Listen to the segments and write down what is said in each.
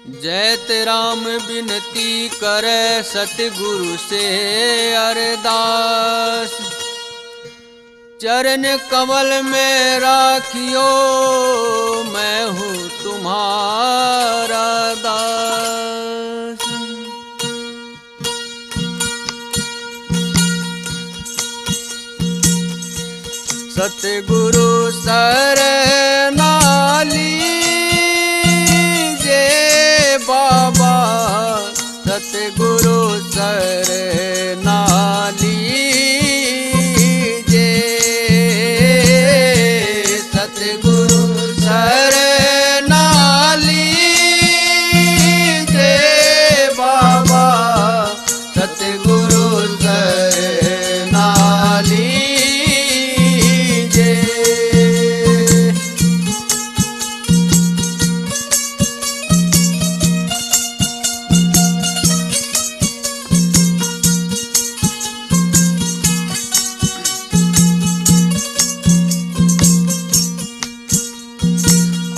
जैत राम बिनती करे सतगुरु से अरदास। चरण कमल में राखियो मैं हूँ तुम्हारा दास। सतगुरु शरणा लीजे बाबा, सतगुरु शरणा लीजे, सतगुरु शरणा लीजे बाबा, सतगुरु शरणा लीजे।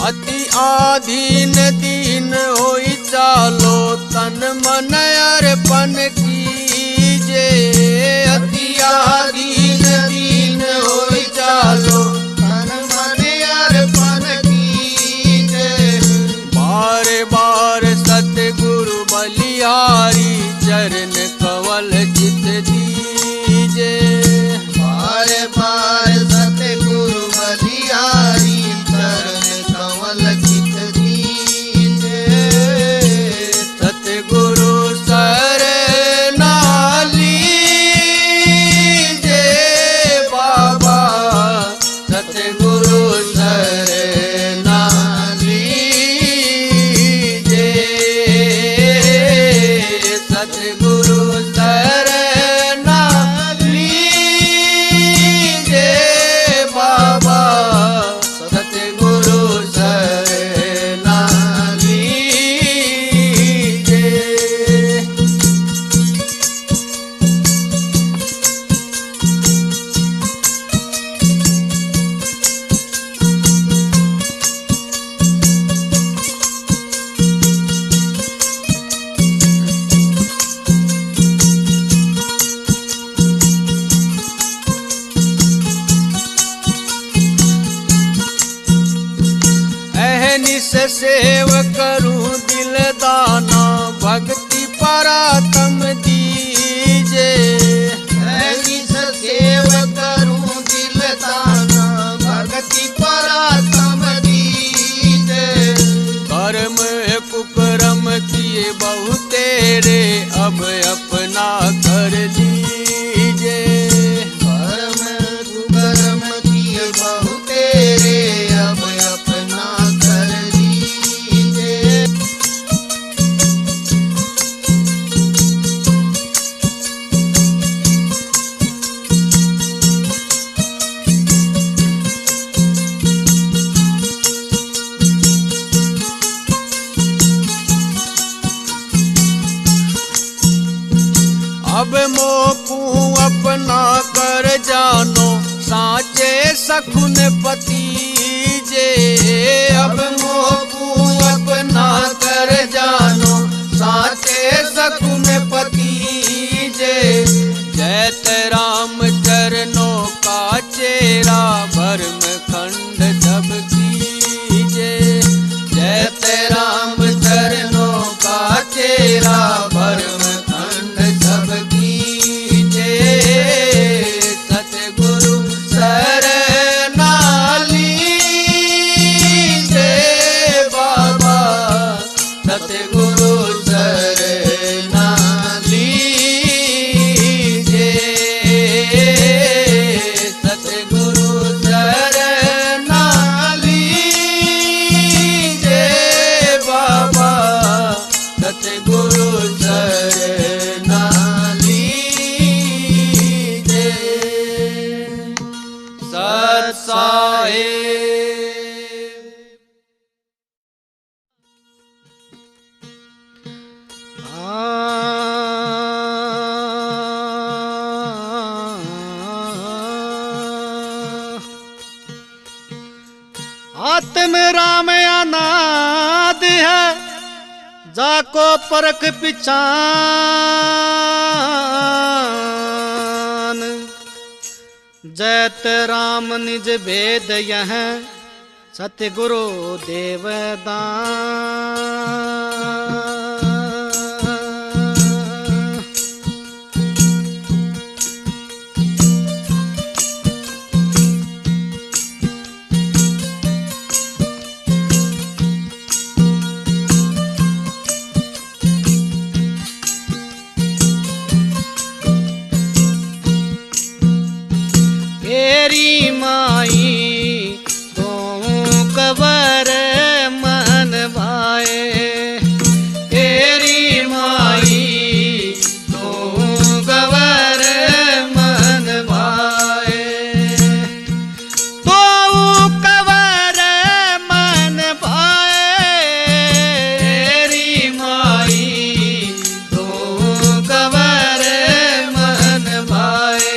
अति आधीन दीन होई चालो तन मन अर्पण कीजे। अति आधीन दीन होई चालो तन मन अर्पण कीजे। बार बार सतगुरु बलिहारी चरण कवल चित दीजे। बार बार सतगुरु बलिहारी चरण कवल चित दीजे। सतगुरु शरणा लीजे बाबा, सतगुरु शरणा लीजे, सतगुरु शरणा लीजे बाबा, सतगुरु शरणा लीजे। अहनिस सेव करूं दिल दाना, भक्ति परातम दीजे। अहनिस सेव करूं दिल दाना, भक्ति परातम दीजे। कर्म कुकर्म किए बहु तेरे, अब अपना कर लीजे। कर्म कुकर्म किए बहु तेरे, अब अपना कर लीजे। अब मोकू अपना कर जानो साचे सखुन पतीजे। अब मोकू अपना कर जानो साचे सखुन पतीजे। जैत राम चरणों का चेरा, भरम खंड सब कीजे। जैत राम चरणों का चेरा, भरम खंड सब कीजे। सतगुरु शरणा लीजे जाको परख पिछान, जैत राम निज भेद यह सतगुरु देवदान। मेरी माई तो कबर मन भाए, तेरी माई तो कबर मन भाए, तो कबर मन भाए, तेरी माई तो कबर मन भाए,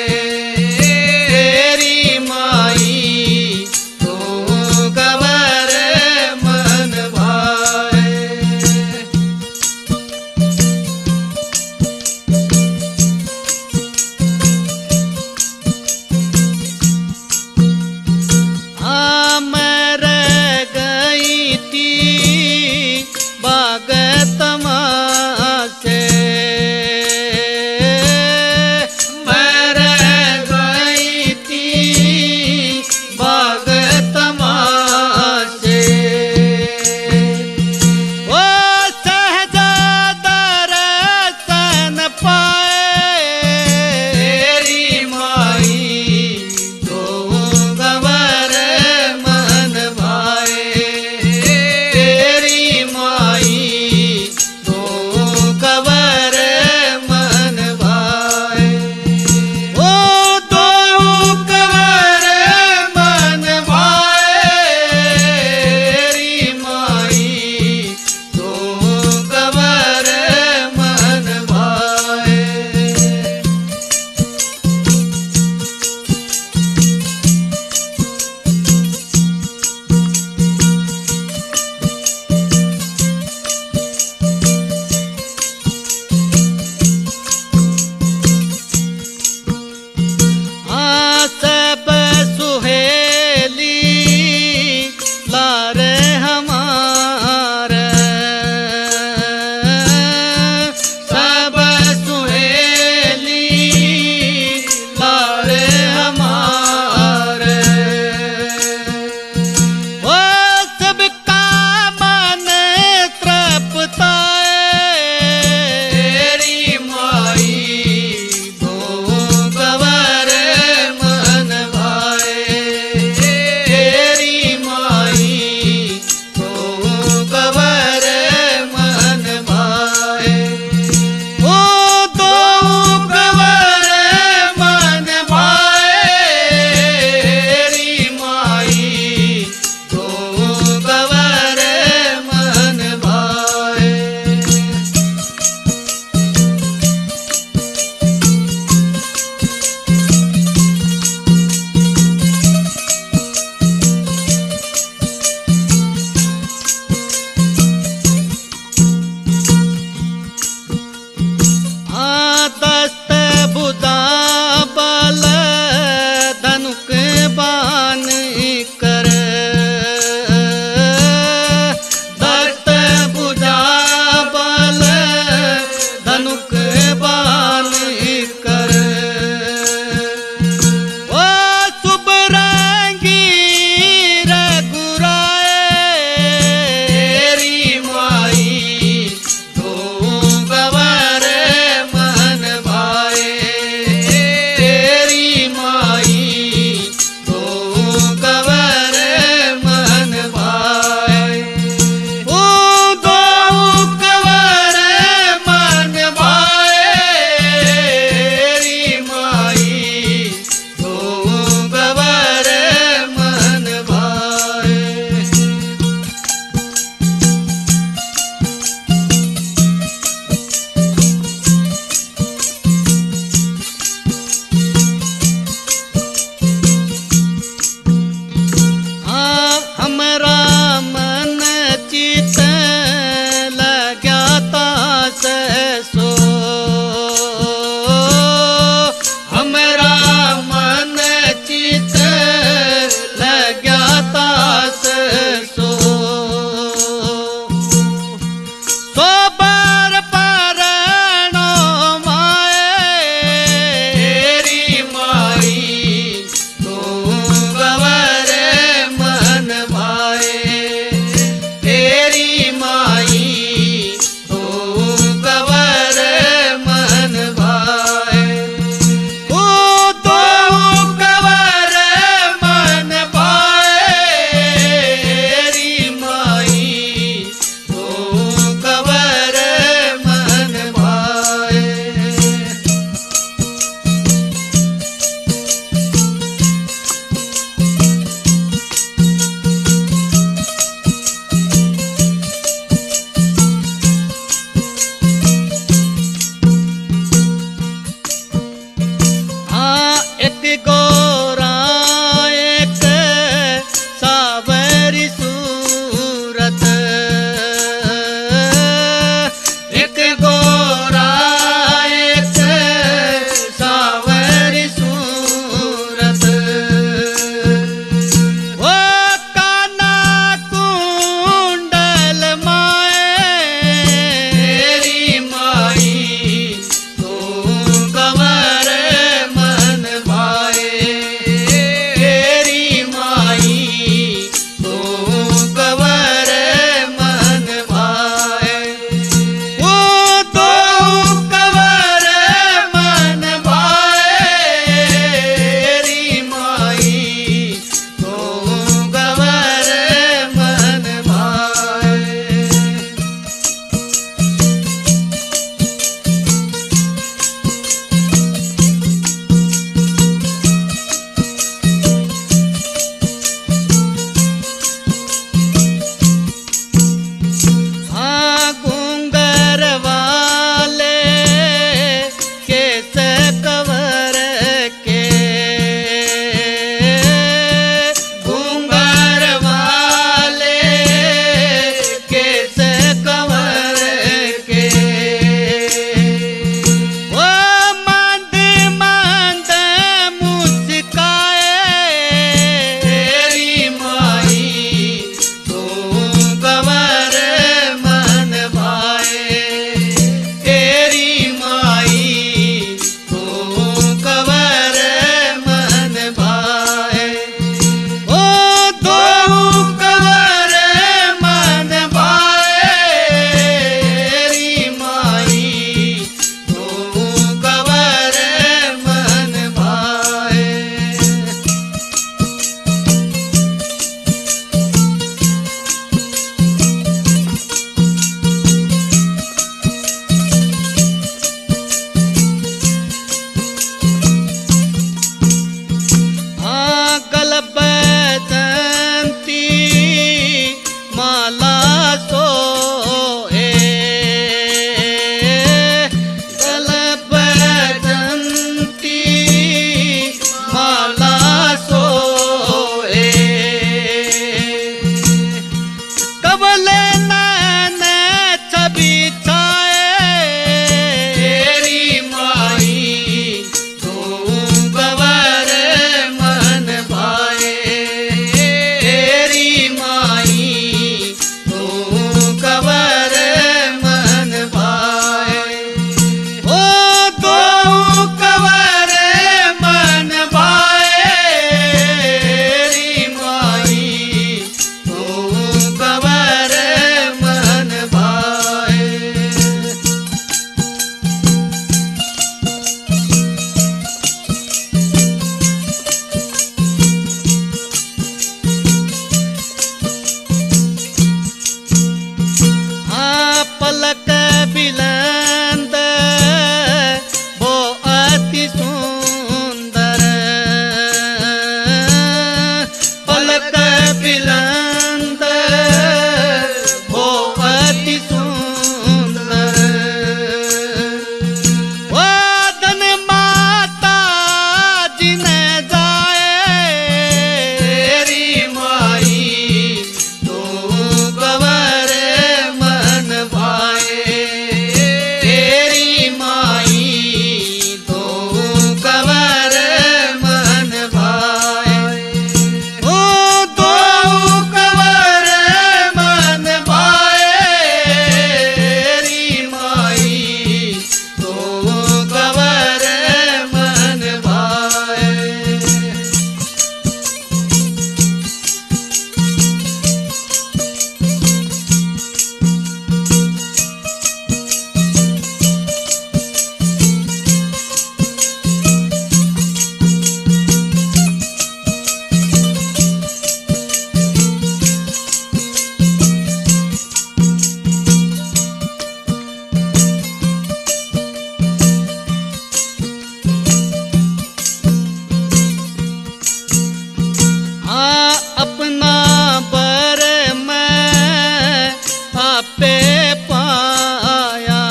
आपे पाया,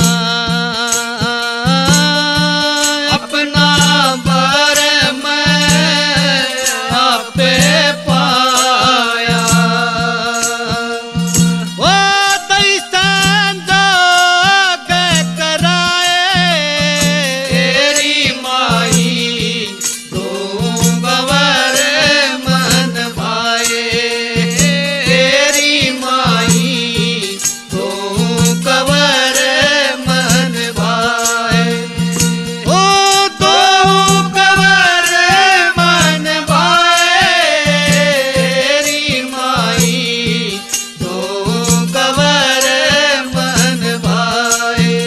अपना भरम आपे पाया। वो दैसन जोग कराए तेरी माई, तो गवर मन भाए तेरी माई, तो गवर मन भाए। ओ तो गवर मन भाए तेरी माई, तो गवर मन भाए।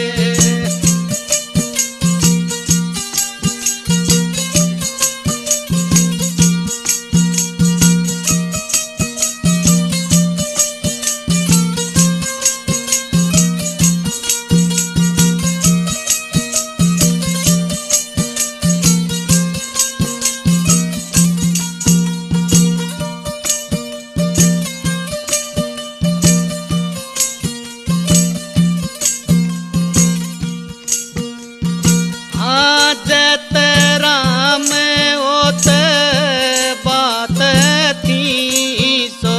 जत राम ओत बात थी सो,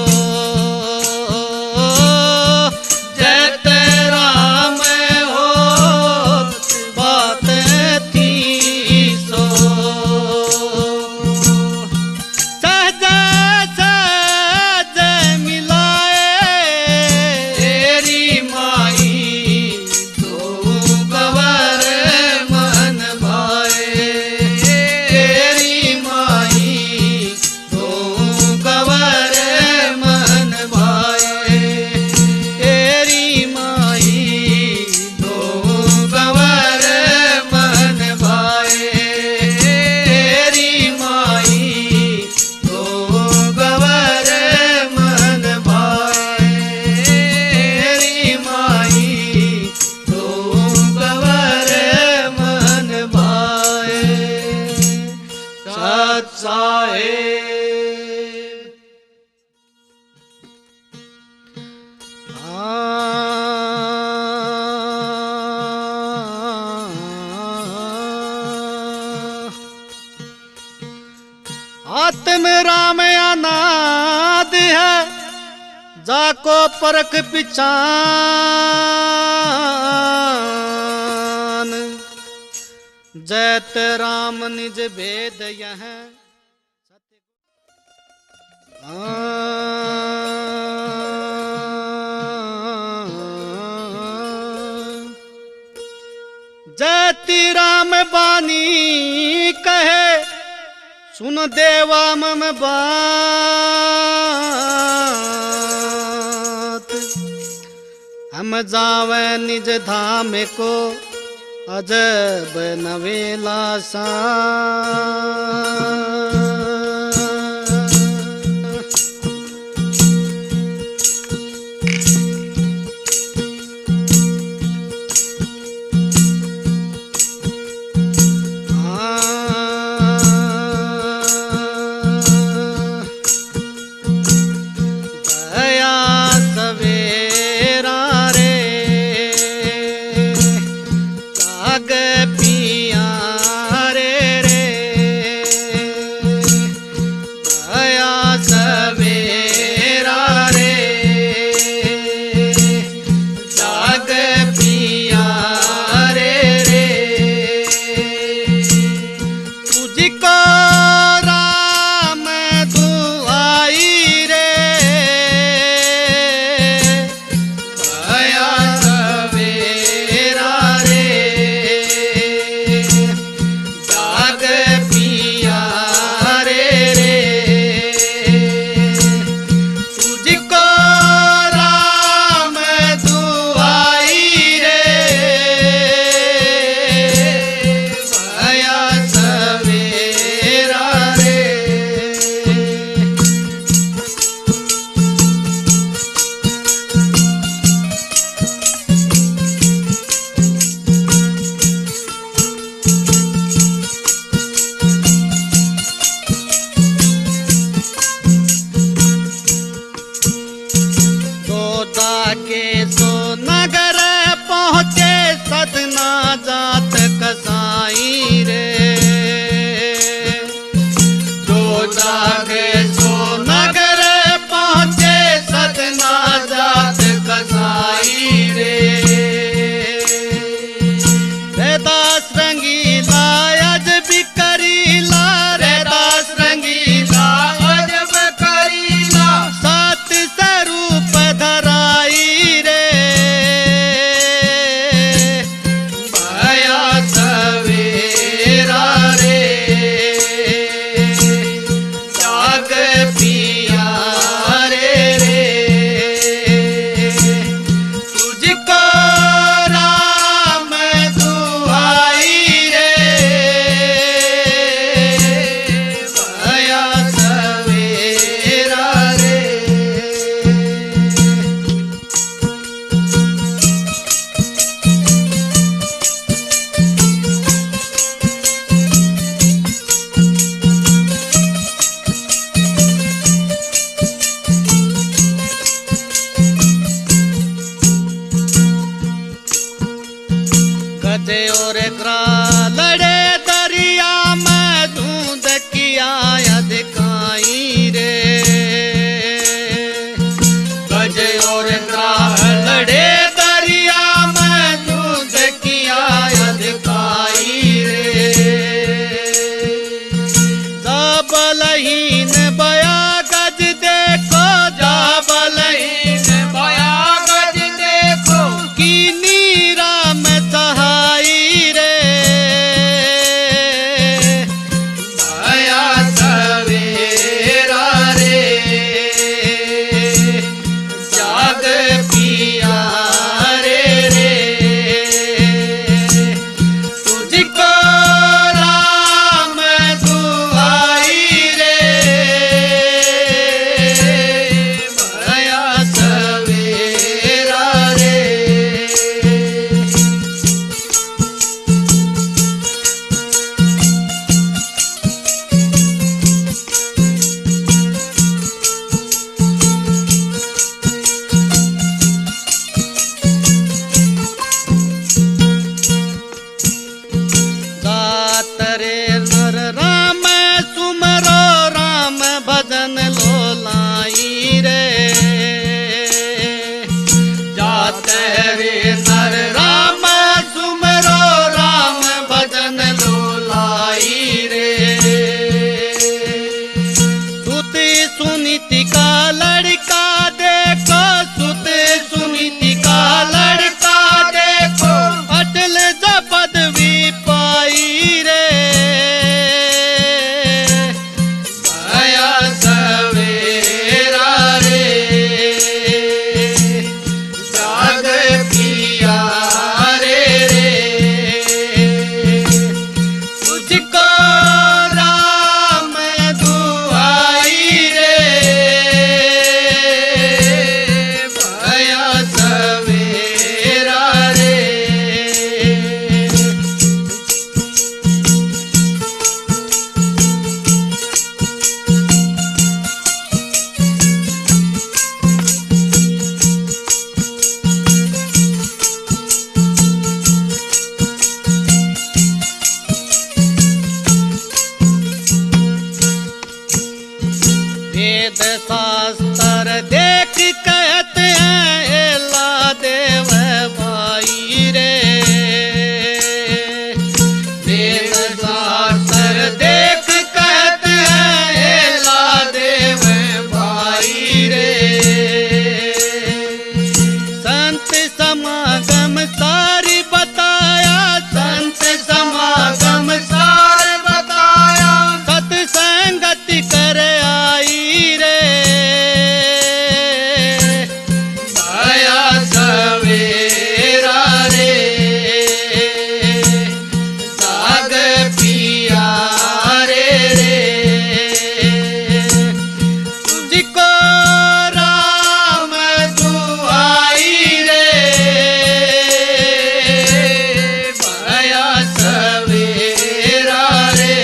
जत राम ओत बात थी सो। सहज सहज मिलाए तेरी माई, तो गवर मन भाए तेरी माई, तो गवर मन भाए तेरी माई, तो गवर मन भाए तेरी माई, तो गवर मन भाए तेरी माई, तो गवर मन भाए। सत साहेब। आत्म राम अनाद है, जाको परख पिछान, जैत राम निज भेद यह। जैति राम बानी कहे, सुन देवा मम बात। हम जावे निज धाम को, अजब नवेला सा। रे नर राम सुमरो राम भजन लोलाई रे। सुत सुनीति का लड़का देखो, सुत सुनीति का लड़का देखो, अटल जब पदवी पाई रे। भया सवेरा रे जाग पिया रे तुझको राम दुआई रे। भया सवेरा रे वेद शास्त्र देख कहते हैं एला देव भाई रे। वेद शास्त्र देख कहते हैं एला देव भाई रे। संत समागम सारी बताया, संत समागम सारी बताया, सत्संगति कर आई रे। भया सवेरा रे जाग पिया रे तुझको राम दुआई रे। भया सवेरा रे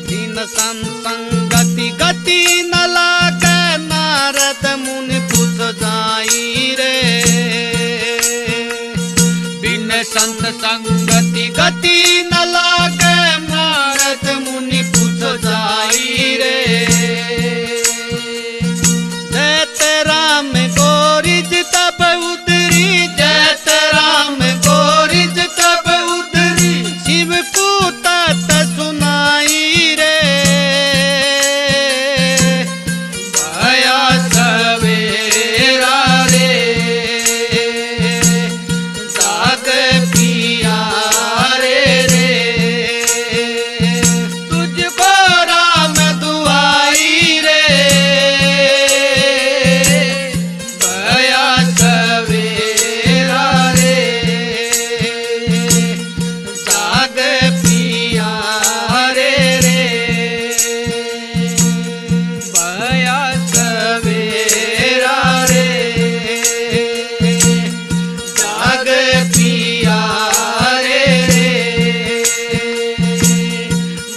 दीन संगति गति न लागे, नारद मुनि पूछ जाई रे। बिन संत संगति गति न लागे, नारद मुनि पूछ जाई रे। जैत राम गोरिज तब उतरी, जैत राम गोरिज तब उतरी, शिव को तात सुनाई रे। भया सवेरा रे जाग पिया रे तुझको राम दुआई रे। भया सवेरा रे जाग पिया रे भया सवेरा रे जाग पिया रे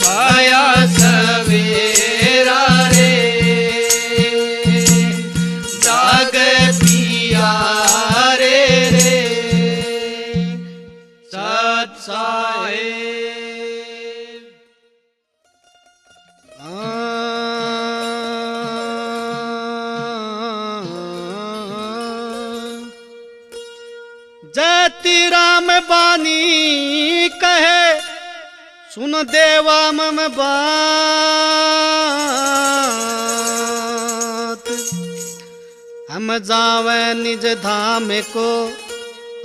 भया सवेरा रे जाग पिया रे सत साहेब। जति राम बानी कहे सुन देवा मम बात। हम जावे निज धाम को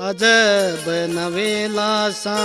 अजब नवेला सा।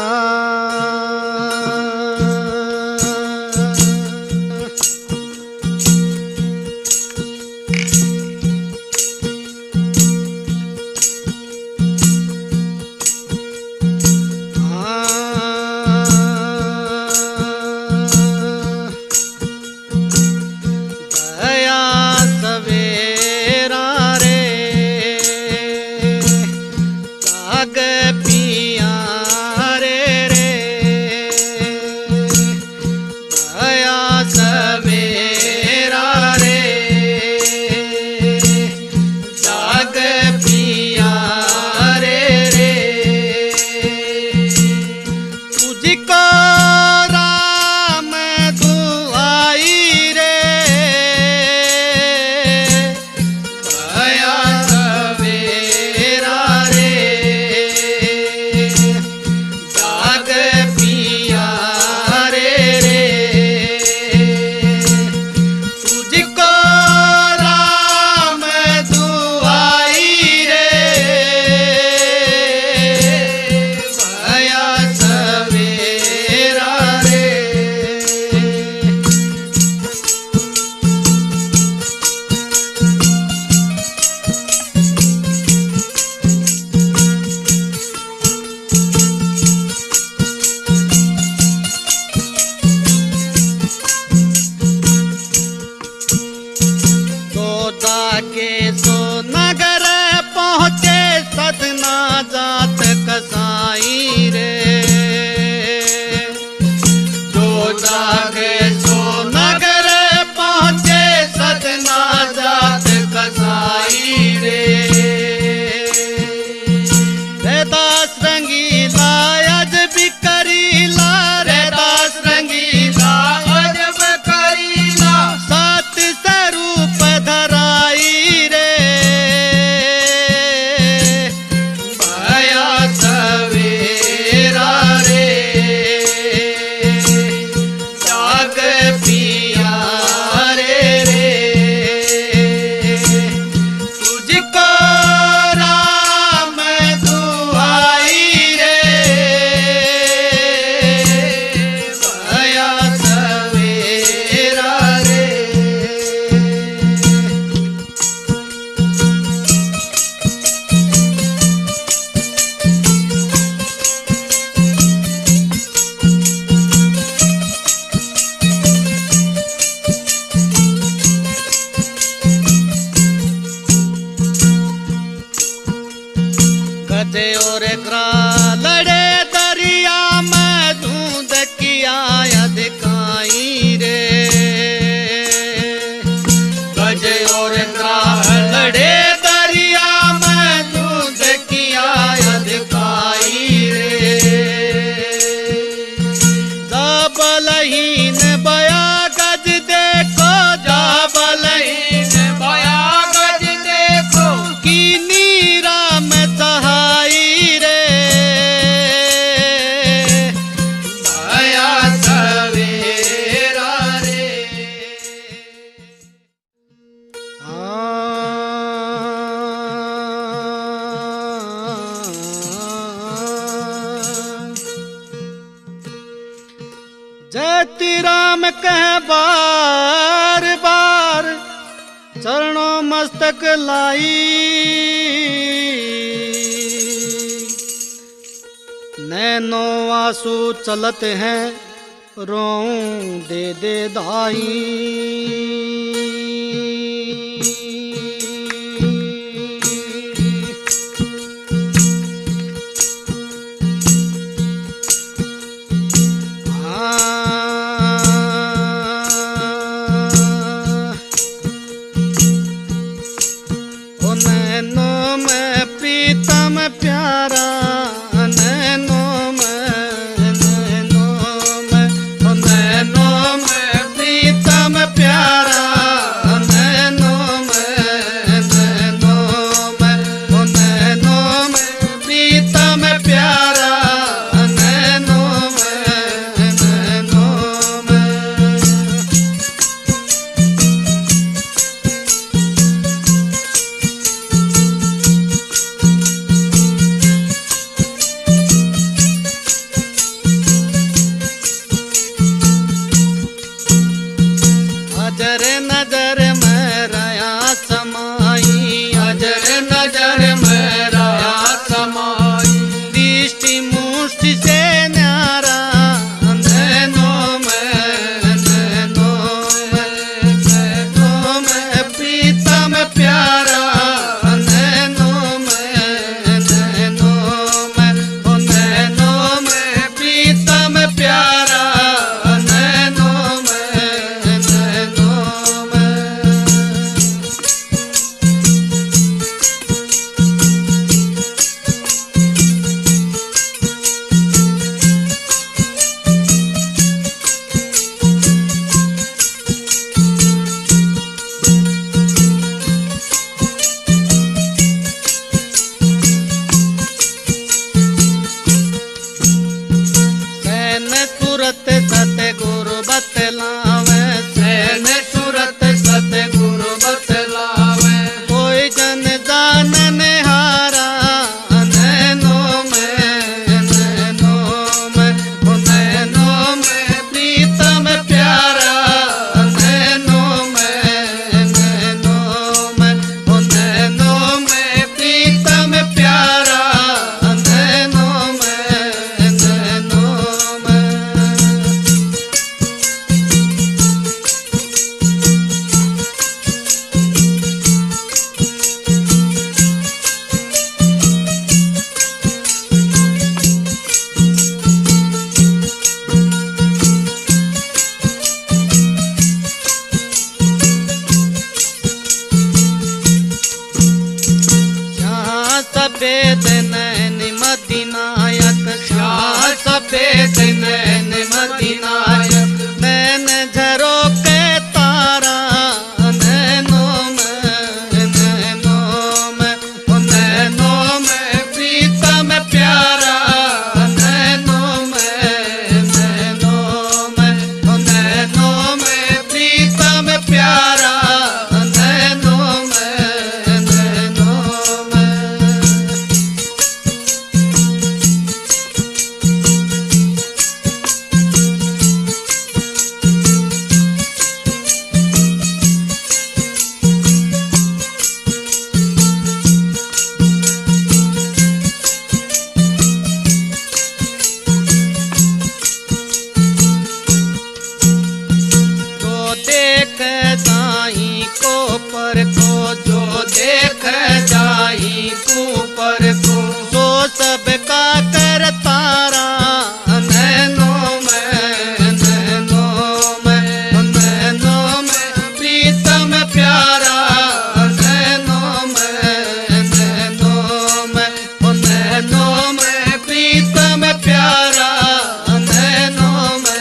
रे। रे दास रंगीला अजब करीला, रे दास रंगीला अजब करीला, सात स्वरूप धराई रे। भया सवेरा रे, जाग पिया रे रे। तुझको राम दुआई रे, भया सवेरा रे। गजे और ग्रा लड़े दरिया में धूंध किया अधिकाई रे। गज और ग्राह लड़े दरिया में दूध किया अधिकाई रे। जाबलहीन बया गज देखो, जाबलहीन बया गज देखो, की नीरा में सहाई रे। भया सवेरा रे। जयति राम कह बार बार चरणों मस्तक लाई। नैनो आंसू चलत हैं रोऊं दे दे दाई। ओ नैनों में प्रीतम प्यारा, नैनों में, ओ नैनों में प्रीतम प्यारा, नैनों में, ओ नैनों में प्रीतम प्यारा, नैनों में। सफेद नैन मदीनायक श्याम सफेद नैन मदीनायक नैन झरोके तारा नैनों में प्रीतम प्यारा नैनों में प्रीतम प्यारा नैनों में जो देख दाई को पर को जो देख जाई ऊपर को तो सबका कर तारा नैनों में प्रीतम प्यारा नैनों में प्रीतम प्यारा नैनों में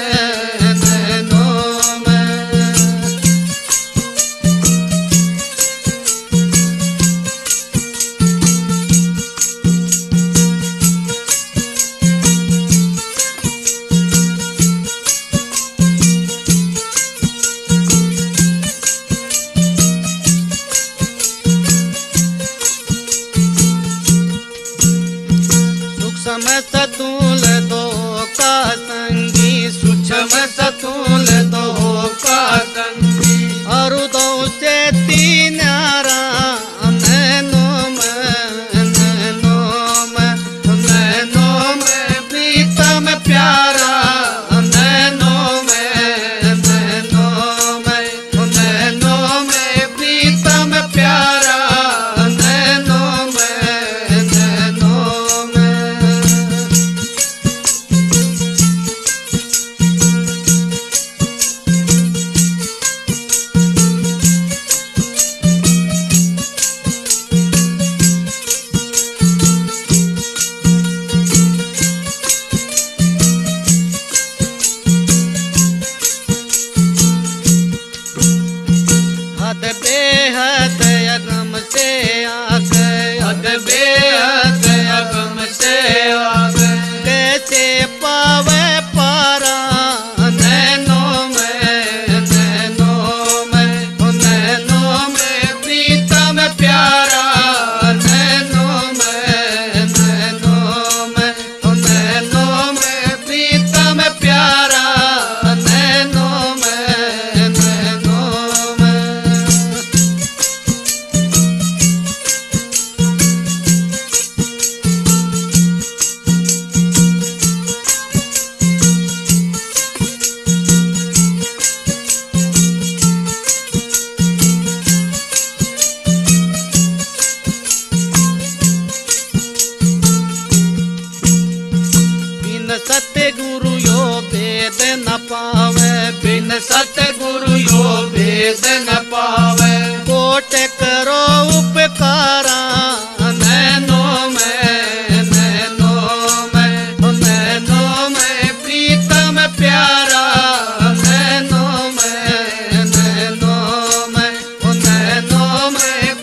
सूक्ष्म सतूल दो का संगी सूक्ष्म सतूल दो का संगी और दो से तीन आरा नैनों में प्रीतम प्यारा प्रीतम प्यारा हद बेहद अगम से आ गए हद बेहद अगम से आगे कैसे पावे पारा नैनों में प्रीतम प्यारा प्रीतम प्यारा बिन सतगुरु यो भेद न पावे बिन सतगुरु यो भेद न पावे कोट करो उपकारा नैनों में प्रीतम प्यारा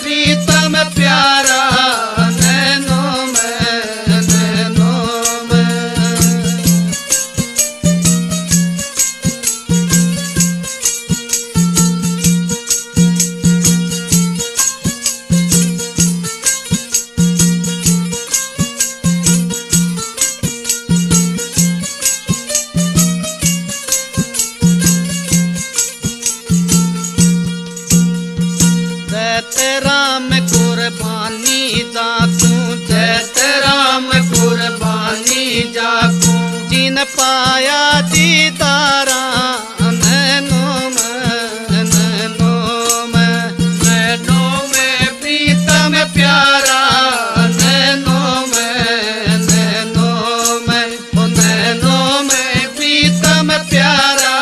प्रीतम प्यारा राम कुर्बानी जाकू जैत राम कुर्बानी जाकू जिन पाया दीदारा नैनों में प्रीतम प्यारा नैनों में प्रीतम प्यारा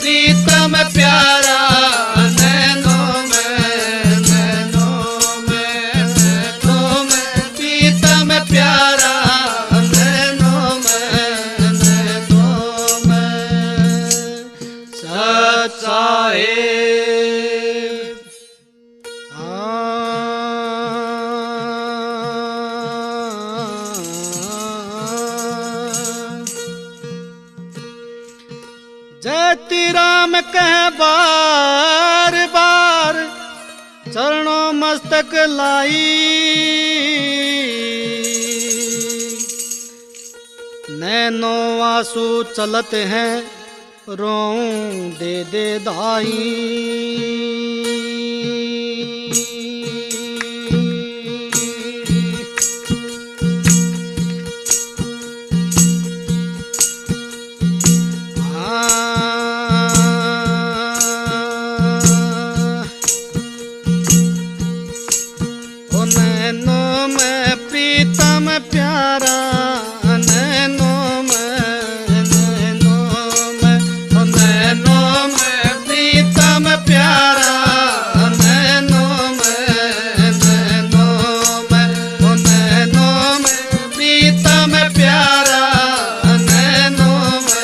प्रीतम प्यारा चाहे। जयति राम कह बार बार चरणों मस्तक लाई, नैनो आंसू चलत हैं रोऊं दे दे दाई। नैनों में प्रीतम प्यारा, नैनों में प्रीतम प्यारा, नैनों में प्रीतम प्यारा, नैनों में।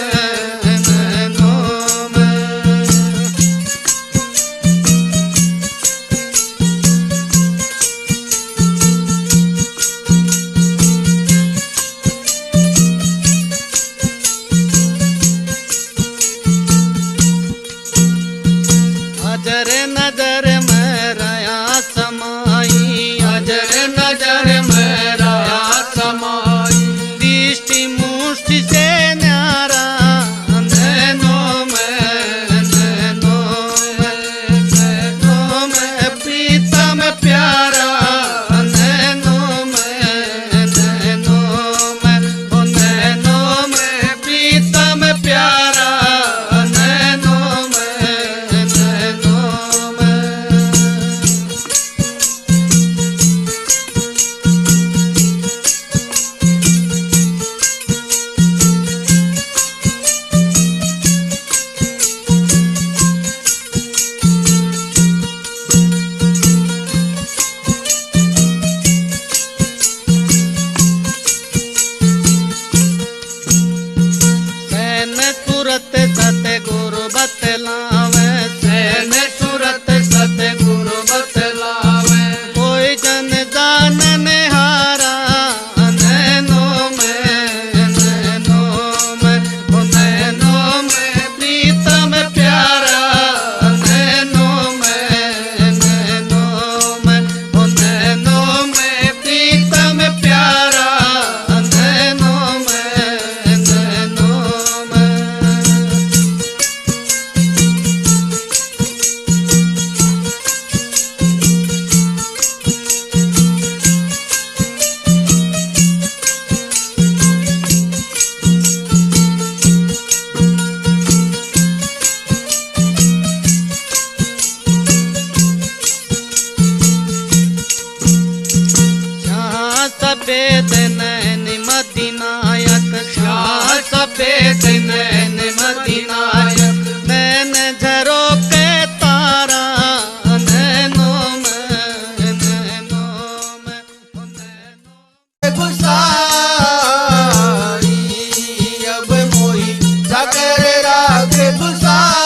नजर नजर में रया समाई, नजर नजर में रहा समाई, दृष्टि मुष्टि से न्यारा, नैनों में प्रीतम प्यारा, नैनों में प्रीतम प्यारा, नैनों में। सूरत सतगुरु बतलावे, सैन सूरत सतगुरु बतलावे, कोई जन जानन हारा, नैनों में प्रीतम प्यारा, नैनों में प्रीतम प्यारा, नैनों में। सफेद नैन मदीनायक, सफेद नैन मदीनायक, नैन झरोखे तारा, नैनों में गुसाई, अब मोही जाकर राख गुसाई।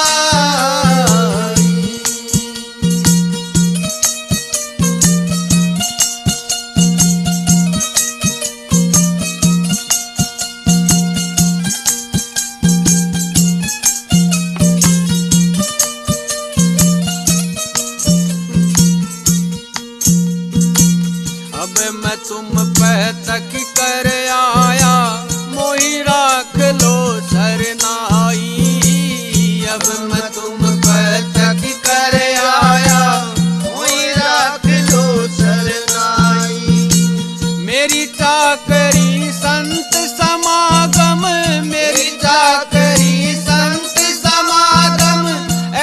अब मैं तुम पे तक कर आया, मोही राख लो सरनाई। अब मैं तुम पे तक कर आया, मोही राख लो सरनाई। मेरी चाकरी संत समागम, मेरी चाकरी संत समागम,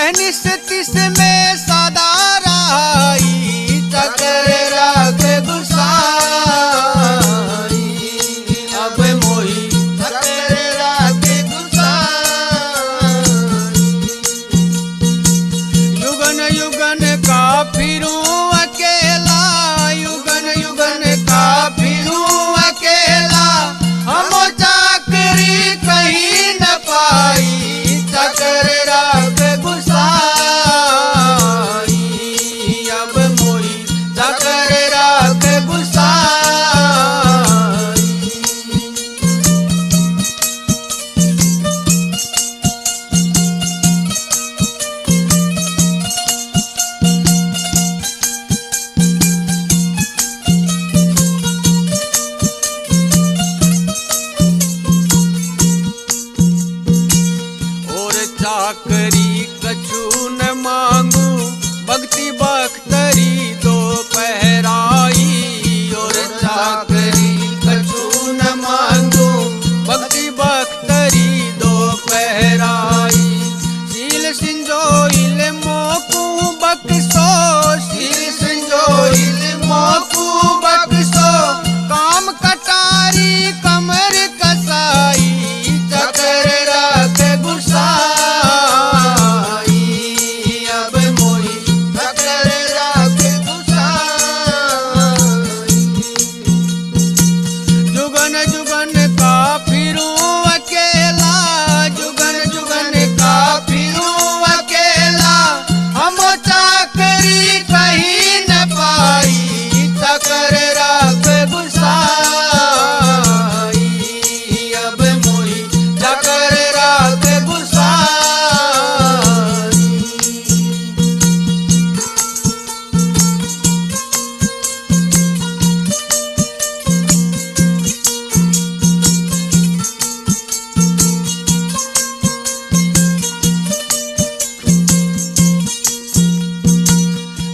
अनिश्चित में सदा रहाई, चकर राख गुसाई। अब मोही चकर राख गुसाई। युगन युगन का फिरूं अकेला, युगन युगन का फिरूं अकेला, हम चाकरी कहीं न पाई, चकर राख गुसाई।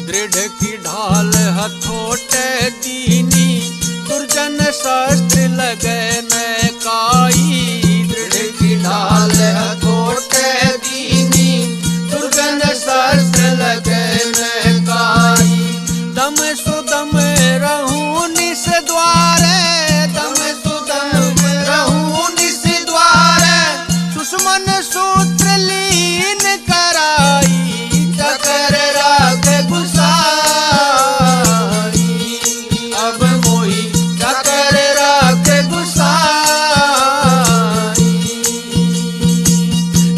दृढ़ की ढाल हथोट दीनी, दुर्जन शस्त्र लगे न काई। दृढ़ की ढाल हथोट दीनी, दुर्जन शस्त्र लगे न काई। दम सुदम रहूं निस द्वारे, दम सुदम रहूं निस द्वारे, दुश्मन सूत्र लीन कराई। चकर राख गुसाई, अब मोही चकर राख गुसाई।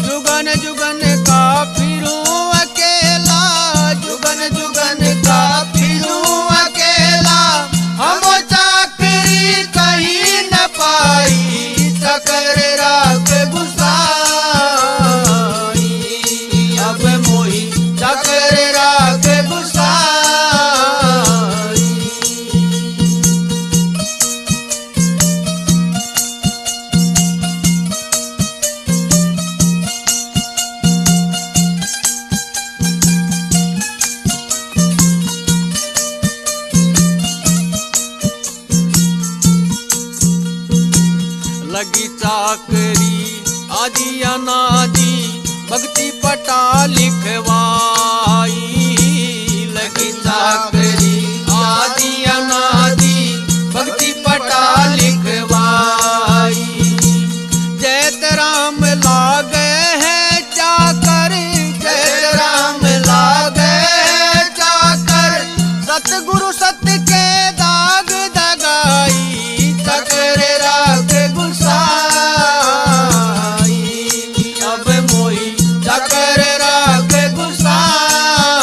जुगन जुगन का फिरूं अकेला, जुगन जुगन का फिरूं अकेला, हम चाकरी कहीं न पाई। चकर राख गुसाई, अब मोही चकर राख गुसाई। लगी चाकरी आदि अनादि, भक्ति पटा लिखवाई। लगी चाकरी आदि अनादि, भक्ति पटा लिखवाई। जैत राम लागे है चाकर, जैत राम लागे है चाकर, सतगुरु सत्य के दाग दगाई। चकर राख गुसाई, अब मोही चकर राख गुसाई।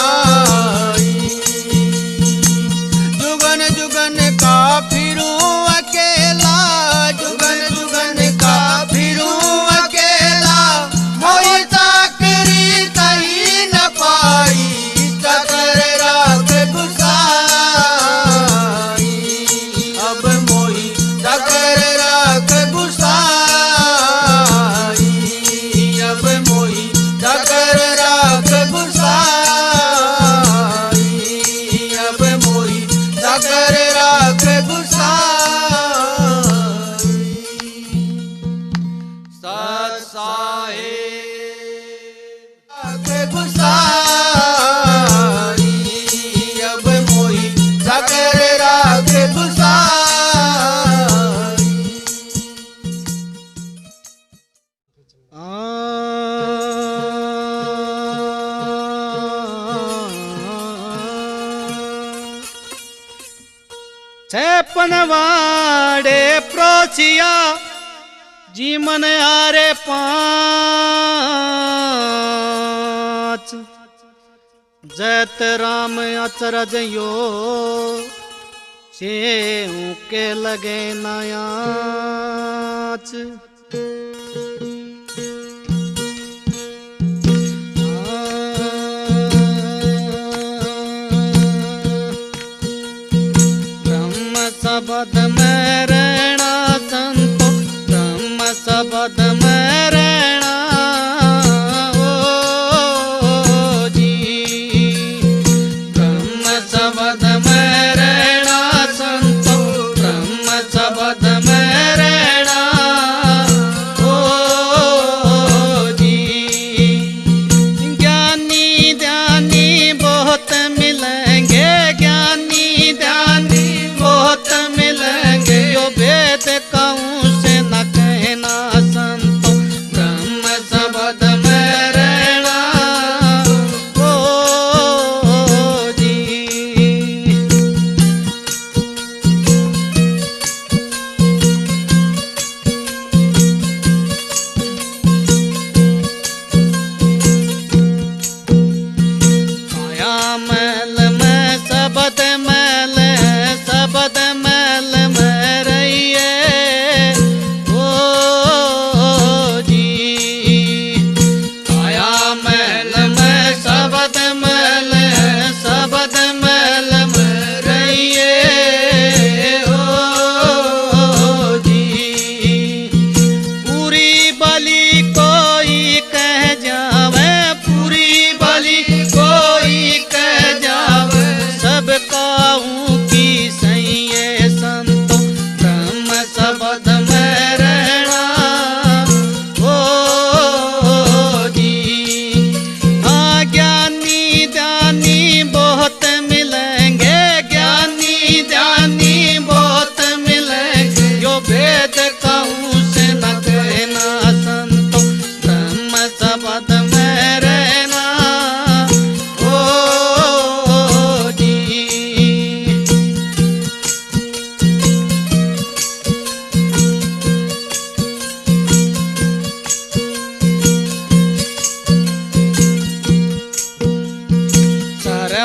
जुगन जुगन का फिरूं अकेला, जुगन जुगन का फिरूं अकेला, मोही चाकरी कहीं न पाई। चकर राख गुसाई, अब मोही चकर राख गुसाई। अब मोही चकर राख गुसाई, अब मोही चकर राख गुसाई। सत साहेब राख गुसाई, अब मोही चकर राख गुसाई। छप्पन वाड़े प्रोचिया, जी मन आरे पांच। जैत राम अचरज यो, छेऊ के लगे नयाच। शब्द में रहना संतो, ब्रह्म शब्द में रहना ओ जी। ब्रह्म शब्द में रहना संतो, ब्रह्म शब्द में रहना ओ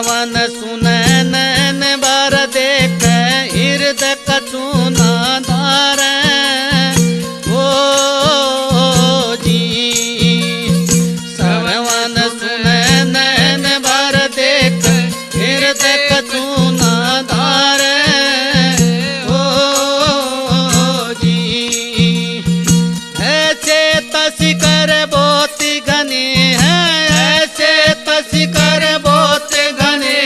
श्रवण सुने नैन भर देख हृदय कछु ना धारे ओ जी। श्रवण सुने नैन भर देख हृदय कछु ना धारे ओ जी। ऐसे तसी कर बहुत घने हैं, ऐसे तसी कर बहुत घने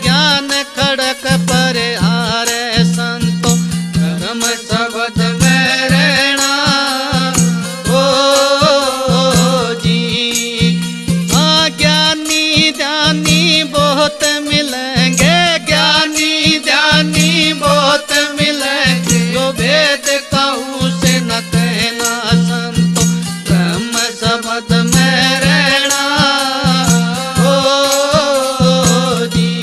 ज्ञान खड़क पर हारे संतो धर्म शब्द में रहना ओ जी। हाँ ज्ञानी ध्यानी बहुत मिलेंगे, ज्ञानी ध्यानी बहुत मिलेंगे, जो भेद कहूँ से न कहना संतो ब्रह्म शब्द में रहना ओ जी।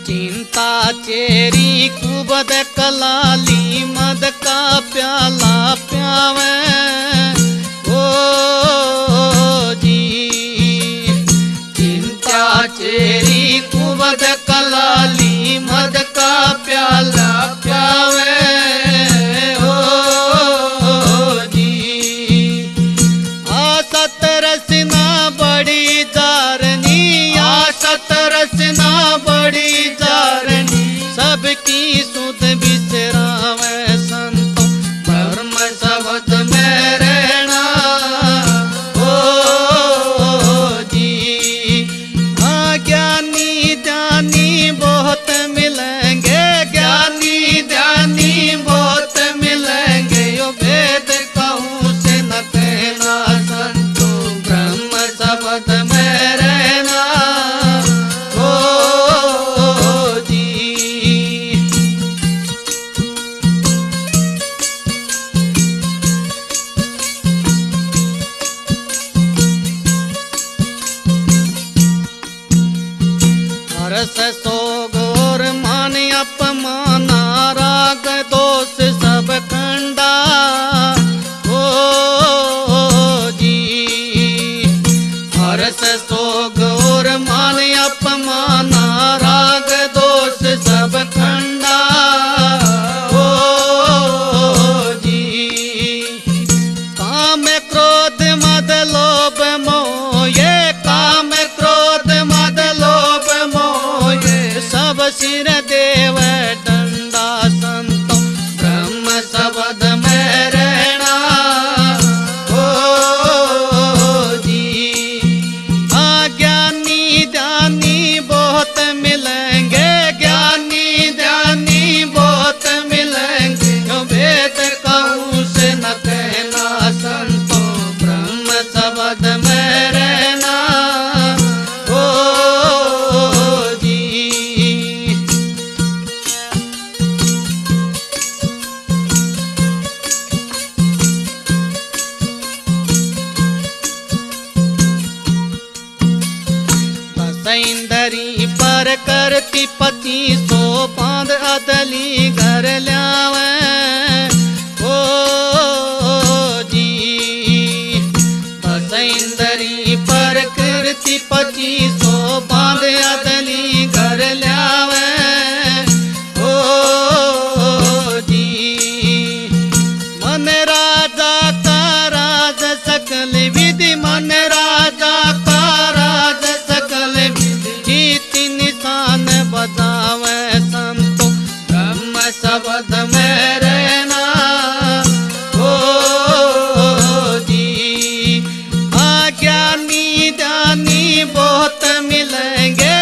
चिंता चेरी कुबद कलाली मद का प्याला प्यावे ओ जी। चिंता चेरी कुबद कलाली मद का प्याला प्यावे ओ जी। आसत रसना बड़ी जारनी, आसत रसना बड़ी जारनी, सबकी सुध बिसरावे संतो धर्म शब्द में रहना ओ जी। हाँ ज्ञानी ध्यानी बहुत मिलेंगे, ज्ञानी ध्यानी बहुत मिलेंगे, यो भेद कहूँ से न कहना संतो ब्रह्म शब्द में रहना ओ जी। हरस सो घोर मान अपमाना राग दोष सब खंडा ओ जी। हरस सो घोर मान अपमाना राग दोष सब खंडा ओ जी। काम क्रोध मद लोभ मोह, ये काम क्रोध मद लोभ मोह, ये सब सिर देव डंडा संतो ब्रह्म शब्द में रहना ओ जी। हाँ ज्ञानी ध्यानी बहुत मिलेंगे, ज्ञानी ध्यानी बहुत मिलेंगे, जो भेद कहूँ से न कहना संतो ब्रह्म शब्द में रहना ओ जी। बसैंदरी पर करती पति सो बांध अदली घर ल्यावे ओ जी। बसैंदरी पर करती पति सो बांध अदली घर ल्यावे ओ जी। मन राजा का राज सकल विधि, मन राजा का राज सकल विधि, जीत निशान बजावे संतो ब्रह्म शब्द में रहना ओ जी। हाँ ज्ञानी ध्यानी बहुत मिलेंगे,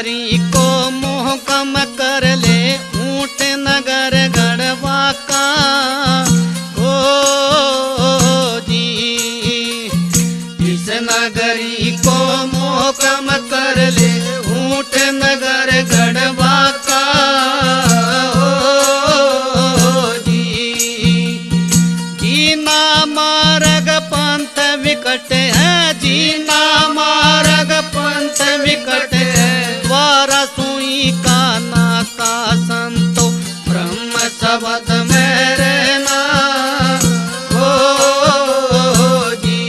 नगरी को मोह कम कर ले, ऊंट नगर गढ़वा का हो जी। इस नगरी को मोह कम कर ले, ऊंट नगर गढ़वा का हो जी। जीना मार्ग पंथ विकट है, जीना मार्ग पंथ विकट है, द्वारा सुई का नाका संतो, ब्रह्म शब्द में रहना हो जी।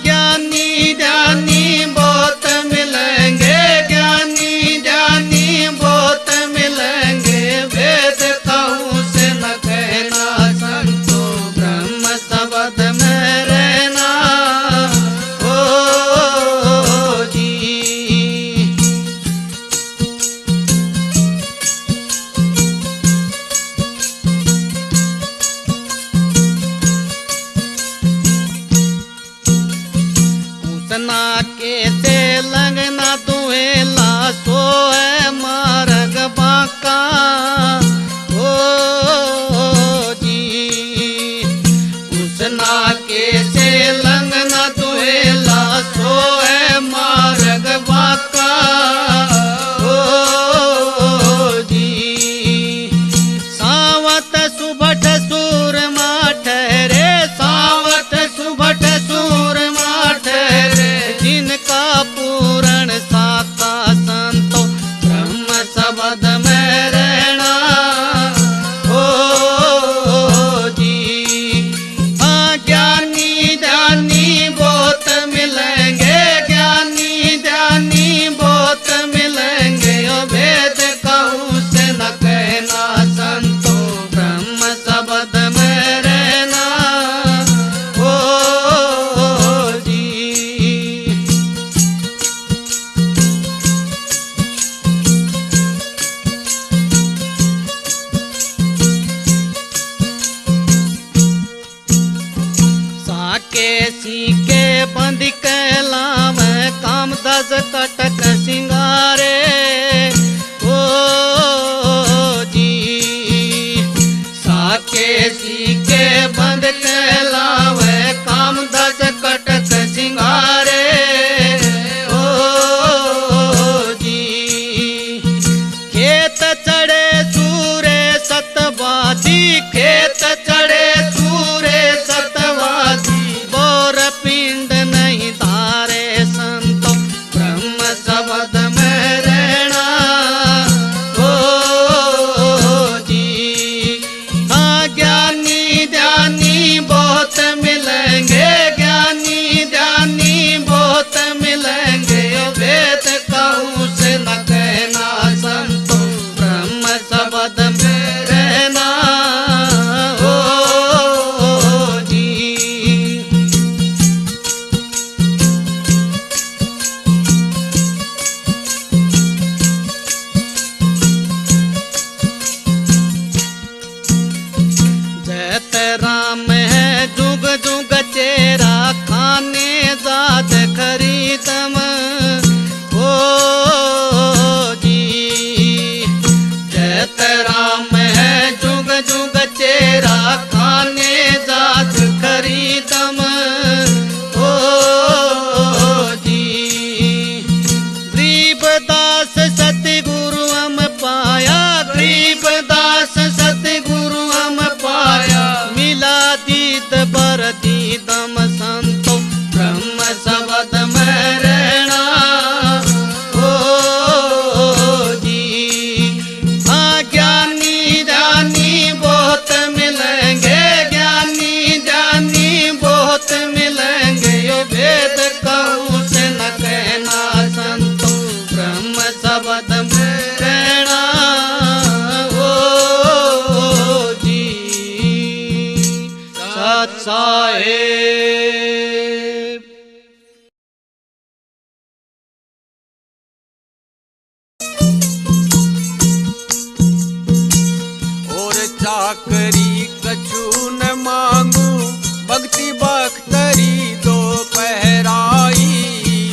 ज्ञानी ज्ञानी बहुत मिलेंगे, ज्ञानी ज्ञानी बहुत मिलेंगे, वेद कहूँ से न कहना संतो, ब्रह्म शब्द में रहना हो जी। उतना कैसे लगना दुहेला, सो है मार्ग बाका हो जी। उसना कैसे लगना दुहेला, सो है मार्ग बाका हो जी। सावत सुबट सूरमा ठहरे, सावत सुबट सूरमा ठहरे, जिनका पूर्ण साका संतो, ब्रह्म शब्द में रहना हो जी। ज्ञानी ज्ञानी बहुत मिलेंगे, ज्ञानी ज्ञानी बहुत मिलेंगे, वेद कहूँ से न कहना संतो, ब्रह्म शब्द में रहना हो जी। साके सीके बंद कहलावे, काम दस कटक सिंगारे हो जी। साके सीके बंद कहलावे, काम दस कटक सिंगारे हो जी। खेत चढ़े सूरे सतवादी, खेत चढ़े सूरे सतवादी, बोर पिंड नहीं धारे संतो, ब्रह्म शब्द में रहना हो जी। ज्ञानी ज्ञानी बहुत मिलेंगे, ज्ञानी ज्ञानी बहुत मिलेंगे, वेद कहूँ से न कहना संतो, ब्रह्म शब्द में रहना हो जी। जयत राम है जुग जुग चेरा, खाने जात खरीदम हो जी। जयत राम है जुग जुग चेरा, खाने जात खरीदम हो जी। गरीबदास सतगुरु हम पाया, गरीबदास सतगुरु हम पाया, मिला दीद बर दीदम संतो, ब्रह्म शब्द में रहना हो जी। ज्ञानी ज्ञानी बहुत मिलेंगे, ज्ञानी ज्ञानी बहुत मिलेंगे, वेद कहूँ से न कहना संतो, ब्रह्म शब्द में रहना हो जी। सत साहेब। और चाकरी कछु न मांगू, भक्ति बख्तरी दो पहराई,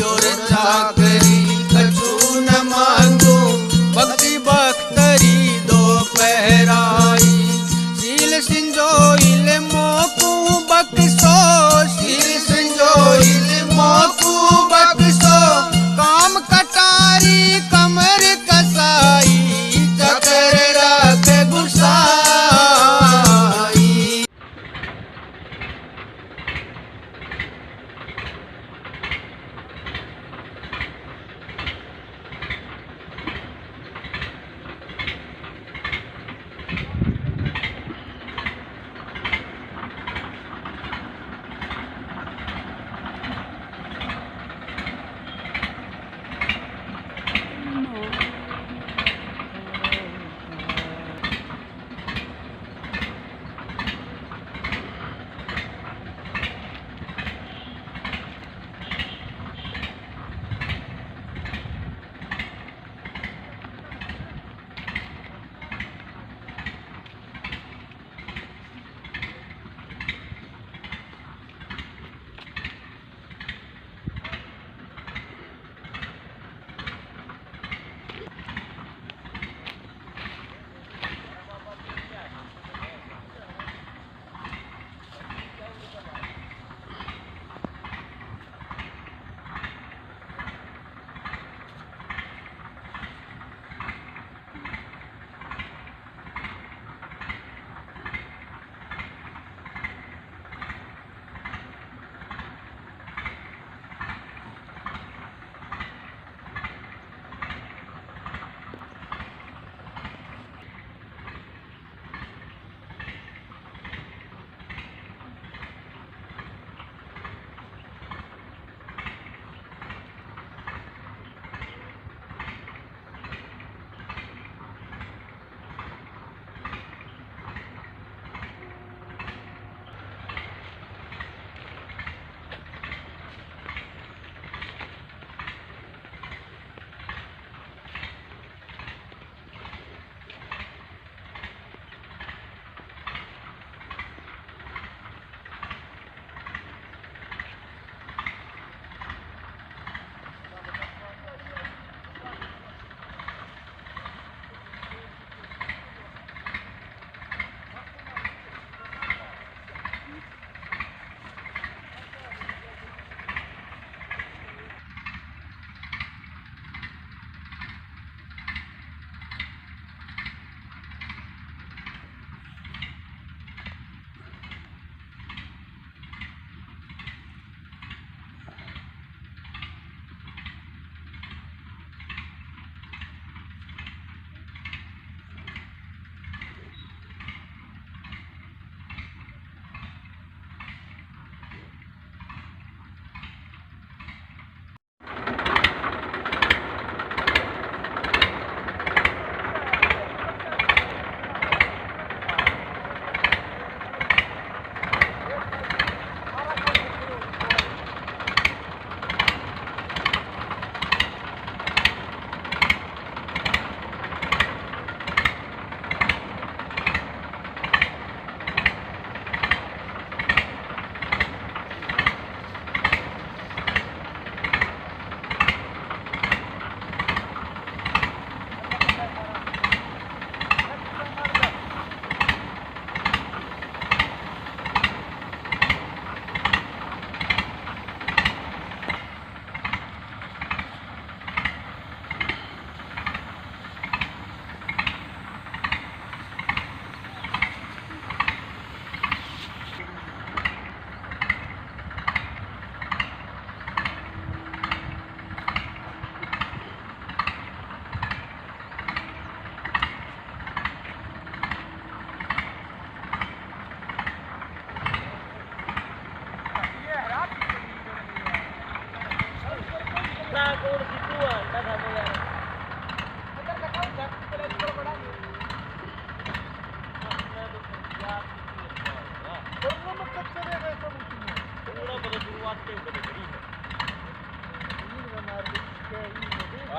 और चाकरी कछु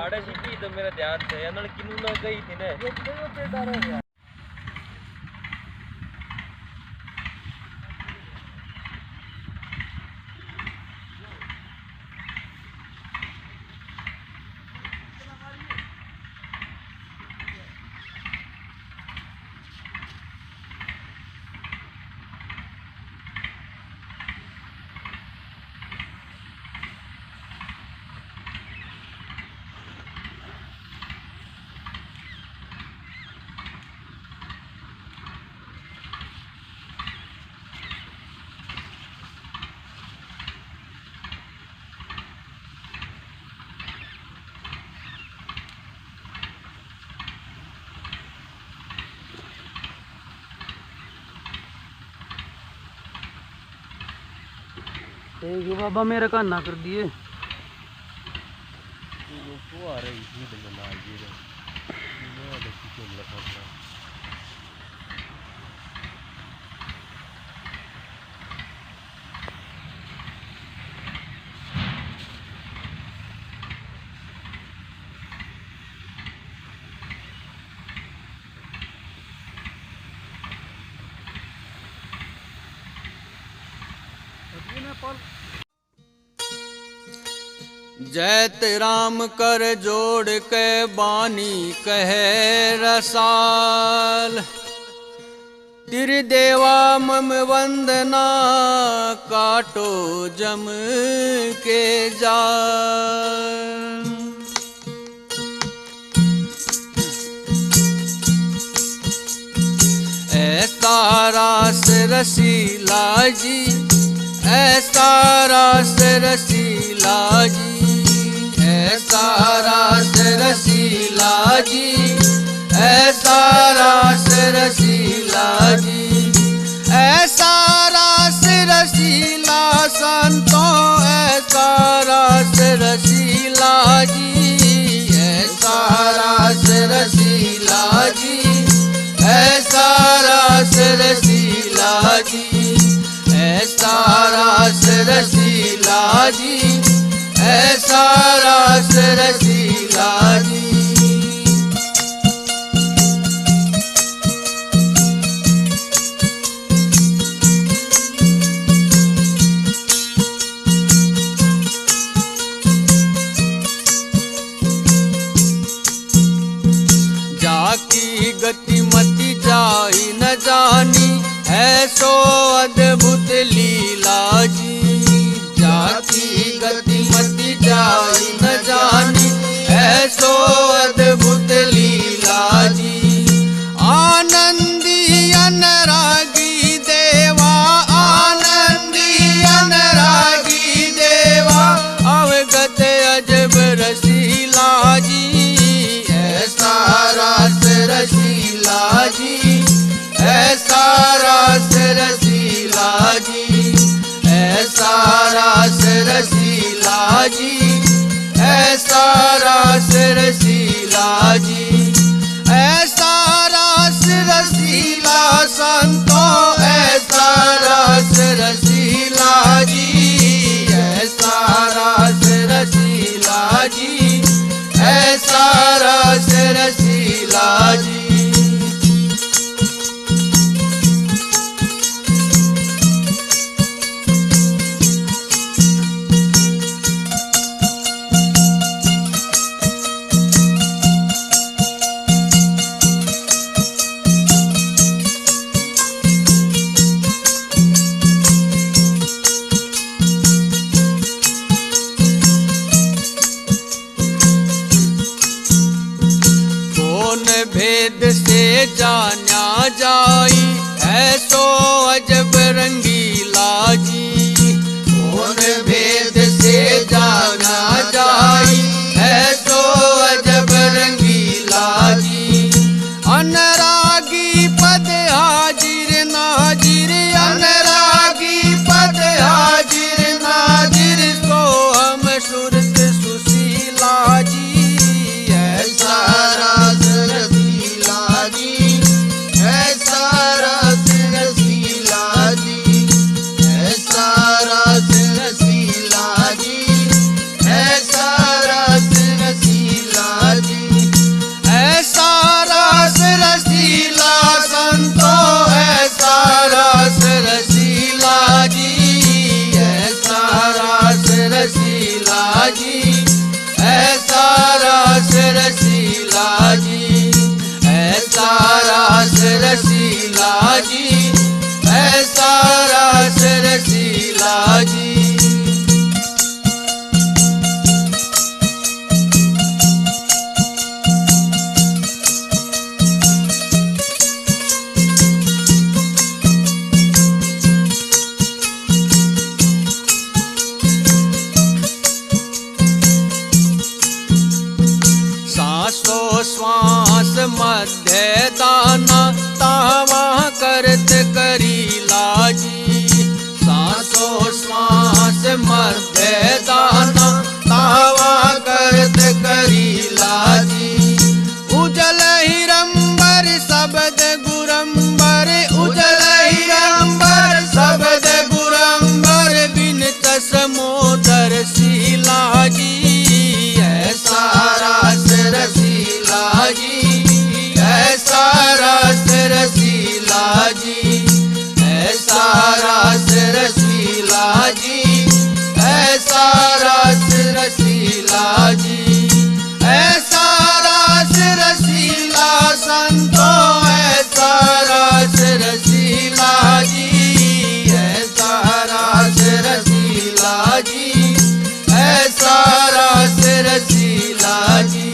आड़े सीखी तो मेरा ध्यान से अनल किन्नू ना गई थी ने ये पे डारो यार ये बाबा मेरे का ना कर दिए वो आ रही थी तो मार दिए मैं देखी क्यों लगा था जैत राम कर जोड़ के बानी कहे रसाल त्रिदेवा मम वंदना काटो जम के जाल ऐसा रास रसीला जी ऐसा रास रसीला जी ऐसा रास रसीला जी ऐसा रास रसीला जी ऐसा रास रसीला संतों ऐसा रास रसीला जी ऐसा रास रसीला जी ऐसा रास रसीला जी ऐसा रास रसीला जी ऐसा रास रसीला जी जाकी गति मति जाई न जानी ऐसो अद्भुत लीला जी जाकी गति मति जाई न जानी ऐसो अद्भुत लीला जी आनंदी अनुरागी देवा आनंदी अनुरागी देवा अवगत अजब रसीला जी ऐसा रास रसीला जी ऐसा रास रसीला जी ऐसा रास रसीला जी ऐसा रास रसीला जी ऐसा रास रसीला संतों ऐसा रास रसीला जी ऐसा रास रसीला जी ऐसा रास रसीला जी भेद से जाना जाई ऐसो अजब रंगीला जी कौन भेद से जाना जाई ऐसो अजब रंगीला जी अनुरागी पद हाजिर नाजिर अनुरागी पद हाजिर नाजिर को हम सुरत सुशीला जी ऐसा रास रसीला जी ऐसा रास ऐसा रस रसीला जी। सांसों श्वास मध्य दाना तावा करत करीला जी। सांसों श्वास मध्य दाना तावा करत करीला जी। उजल हिरंबर शब्द गुरंबर, उजल हिरंबर शब्द गुरंबर बिन तसमोदर शीला जी। ऐसा रस रसीला जी, ऐसा रस रसीला जी, ऐसा रस रसीला जी, ऐसा रस रसीला जी। ऐसा रस रसीला संतो, ऐसा रस रसीला जी, ऐसा रस रसीला जी, ऐसा रस रसीला जी।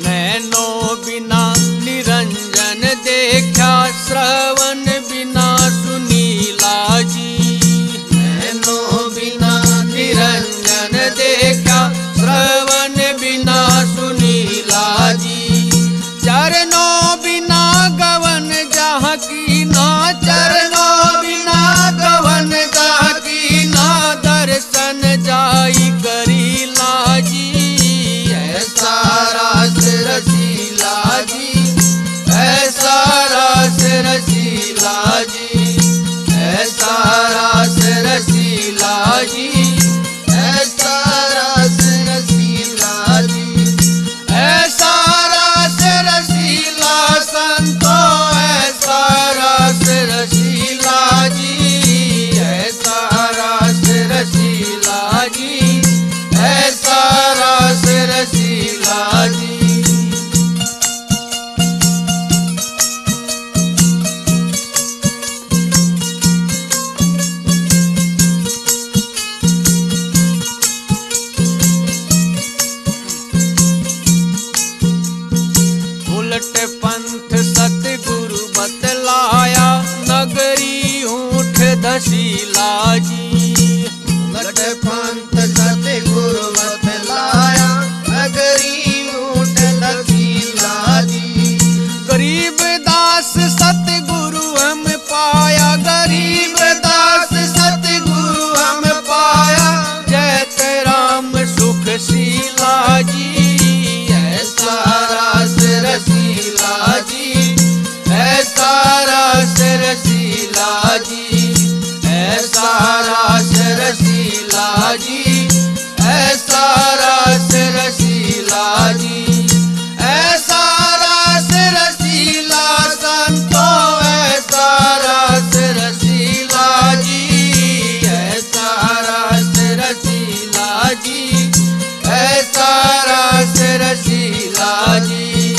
नैनो बिना निरंजन देखा, श्रवण बिना सुनीला जी। नैनो बिना निरंजन देखा, श्रवण बिना सुनीला जी। चरणों बिना गवन जहाँ की ना, चरणों बिना गवन जहाँ की ना, दर्शन जाई करीला जी। ऐसा रस रसीला जी, ऐसा रस रसीला जी, ऐसा रस रसीला जी, ऐसा रस रसीला जी। ऐसा रस रसीला संतो, ऐसा रस रसीला जी, ऐसा रस रसीला जी, ऐसा रस रसीला जी। उलट पंथ सतगुरु बतलाया, नगरी ऊँट धसीला जी। उलट पंथ सतगुरु बतलाया, नगरी ऊँट धसीला जी। गरीब दास सतगुरु हम पाया, गरीब दास सतगुरु हम पाया, जय राम सुख शीला जी। ऐसा रस रसीला जी, ऐसा रस रसीला जी, ऐसा रस रसीला जी, ऐसा रस रसीला जी। ऐसा रस रसीला संतो, ऐसा रस रसीला जी, ऐसा रस रसीला जी, ऐसा रस रसीला जी,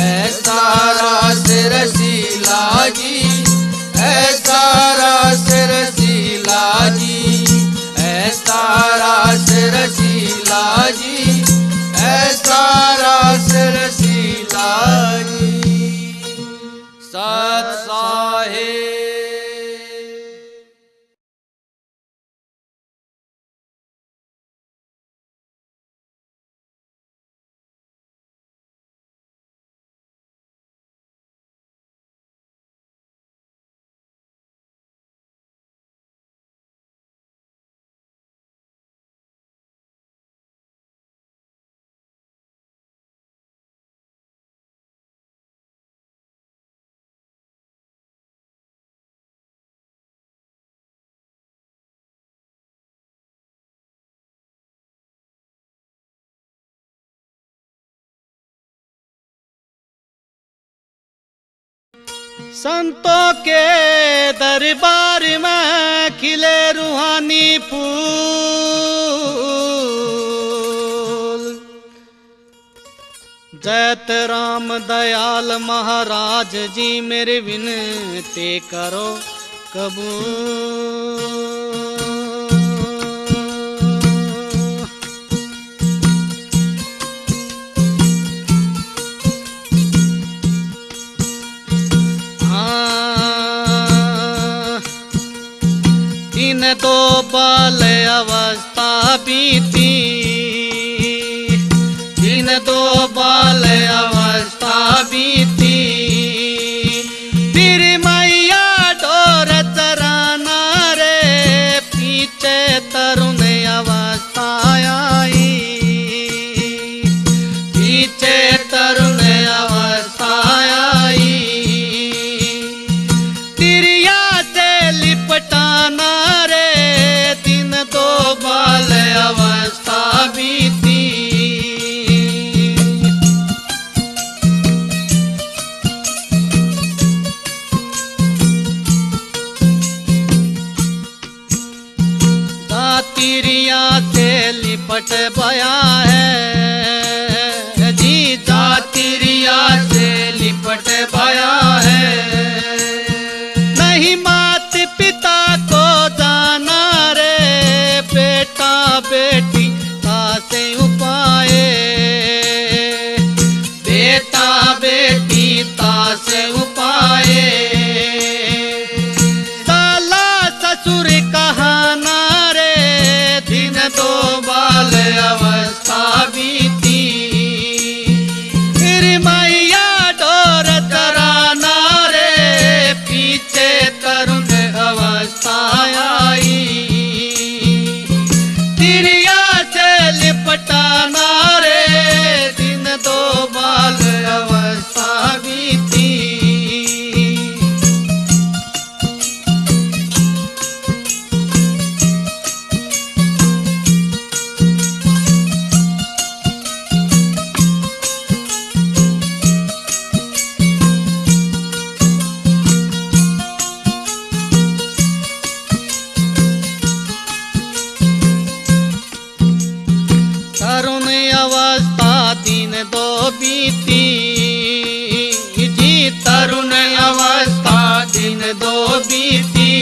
ऐसा रस रसीला जी, ऐसा रस रसीला जी, ऐसा रस रसीला जी, ऐसा रस रसीला जी। सत साहिब। संतों के दरबार में खिले रूहानी फूल। जैत राम दयाल महाराज जी मेरे विनती करो कबूल। दिन दो बाल अवस्था बीती, दिन दो बाल अवस्था बीती। फिर मैया डोर चराना रे, पीछे तरुण अवस्था आई, पीछे तरुण अवस्था आई। तिरिया से लिपटाना रे, दिन दो बाल अवस्था बीती। तिरिया से लिपट बया है जी, तिरिया से लिपट बया है। नहीं मात पिता को जाना रे, बेटा बेटी तासे उपाए, बेटा बेटी तासे उपाए। साला ससुर कहाना रे, दिन दो बाल अवस्था बीती। फिर मैया डोर चराना रे, पीछे तरुण अवस्था आई। तिरिया से लिपटाना रे, दिन दो बाल अवस्था बीती। तरुण अवस्था दिन दो बीती जी, तरुण अवस्था दिन दो बीती।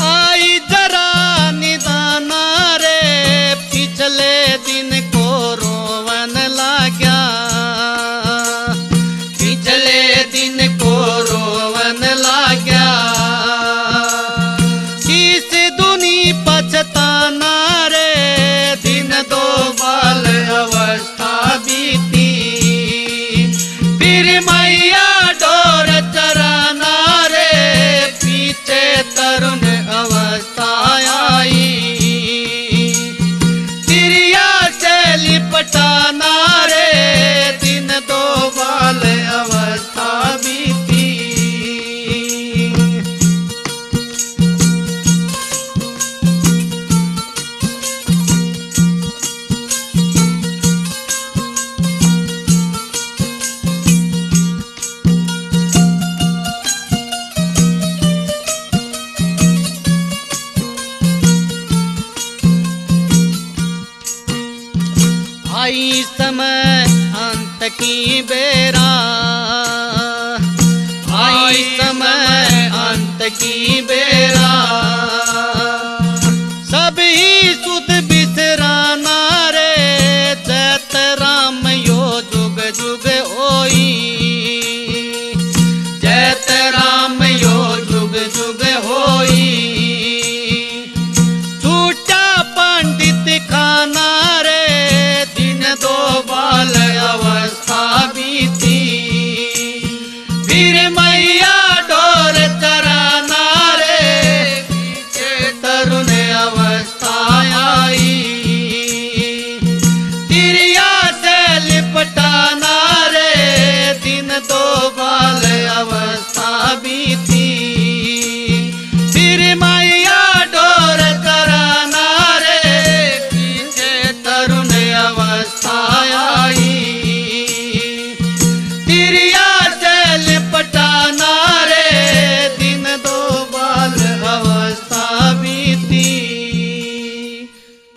आई जरा निदाना रे, पिछले दिन को रोवन लाग्या, पिछले दिन को रोवन लाग्या। किस दुनी पछताना रे, दिन दो बाल अवस्था बीती। फिर मैया डोर चराना रे, पीछे तरुण अवस्था आई। तिरिया से लिपटाना रे, दिन दो बाल अवस्था बीती। आई समय अंत की बेरा, आई समय अंत की बेरा। सभी सुध बिसराना रे, जैत राम यो जुग जुग होई, जैत राम यो जुग जुग होई। छूटा पंडित खाना रे, दिन दो बाल अवस्था बीती। फिर मैया डोर चराना रे,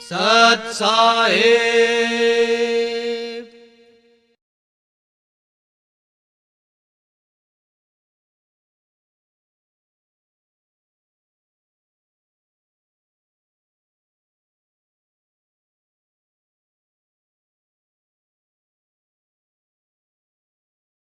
सत साहेब।